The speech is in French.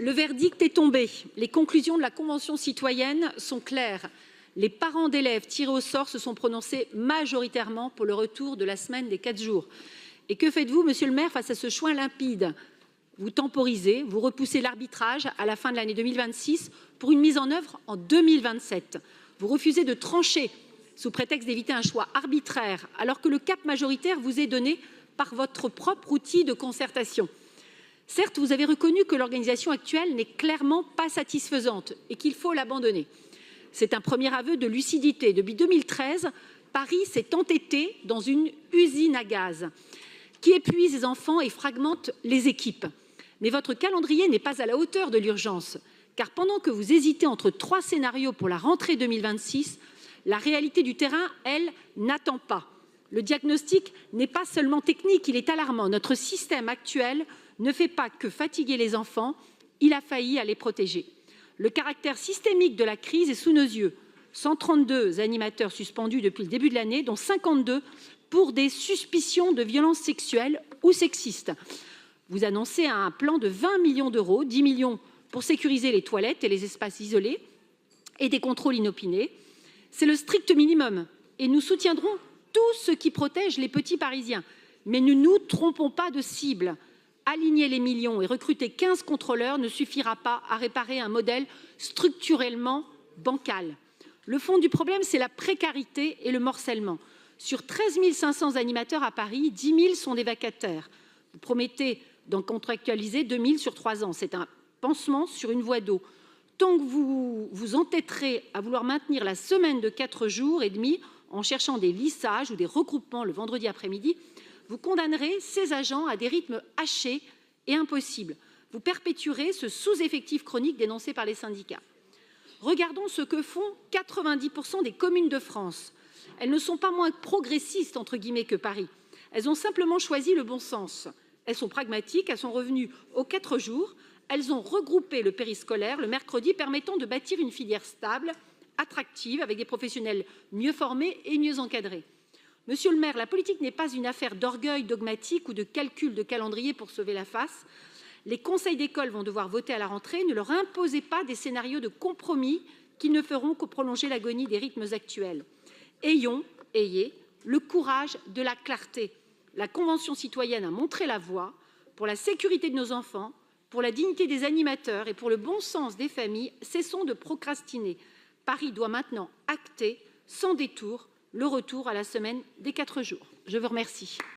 Le verdict est tombé. Les conclusions de la Convention citoyenne sont claires. Les parents d'élèves tirés au sort se sont prononcés majoritairement pour le retour de la semaine des 4 jours. Et que faites-vous, monsieur le maire, face à ce choix limpide? Vous temporisez, vous repoussez l'arbitrage à la fin de l'année 2026 pour une mise en œuvre en 2027. Vous refusez de trancher sous prétexte d'éviter un choix arbitraire, alors que le cap majoritaire vous est donné par votre propre outil de concertation. Certes, vous avez reconnu que l'organisation actuelle n'est clairement pas satisfaisante et qu'il faut l'abandonner. C'est un premier aveu de lucidité. Depuis 2013, Paris s'est entêté dans une usine à gaz qui épuise les enfants et fragmente les équipes. Mais votre calendrier n'est pas à la hauteur de l'urgence, car pendant que vous hésitez entre 3 scénarios pour la rentrée 2026, la réalité du terrain, elle, n'attend pas. Le diagnostic n'est pas seulement technique, il est alarmant. Notre système actuel ne fait pas que fatiguer les enfants, il a failli à les protéger. Le caractère systémique de la crise est sous nos yeux. 132 animateurs suspendus depuis le début de l'année, dont 52 pour des suspicions de violences sexuelles ou sexistes. Vous annoncez un plan de 20 millions d'euros, 10 millions pour sécuriser les toilettes et les espaces isolés et des contrôles inopinés. C'est le strict minimum et nous soutiendrons tout ce qui protège les petits Parisiens. Mais ne nous trompons pas de cible. Aligner les millions et recruter 15 contrôleurs ne suffira pas à réparer un modèle structurellement bancal. Le fond du problème, c'est la précarité et le morcellement. Sur 13 500 animateurs à Paris, 10 000 sont des vacataires. Vous promettez d'en contractualiser 2 000 sur 3 ans. C'est un pansement sur une voie d'eau. Tant que vous vous entêterez à vouloir maintenir la semaine de 4 jours et demi en cherchant des lissages ou des regroupements le vendredi après-midi, vous condamnerez ces agents à des rythmes hachés et impossibles. Vous perpétuerez ce sous-effectif chronique dénoncé par les syndicats. Regardons ce que font 90% des communes de France. Elles ne sont pas moins progressistes, entre guillemets, que Paris. Elles ont simplement choisi le bon sens. Elles sont pragmatiques, elles sont revenues aux 4 jours. Elles ont regroupé le périscolaire le mercredi, permettant de bâtir une filière stable, attractive, avec des professionnels mieux formés et mieux encadrés. Monsieur le maire, la politique n'est pas une affaire d'orgueil dogmatique ou de calcul de calendrier pour sauver la face. Les conseils d'école vont devoir voter à la rentrée. Ne leur imposez pas des scénarios de compromis qui ne feront que prolonger l'agonie des rythmes actuels. Ayez le courage de la clarté. La Convention citoyenne a montré la voie pour la sécurité de nos enfants, pour la dignité des animateurs et pour le bon sens des familles. Cessons de procrastiner. Paris doit maintenant acter, sans détour, le retour à la semaine des 4 jours. Je vous remercie.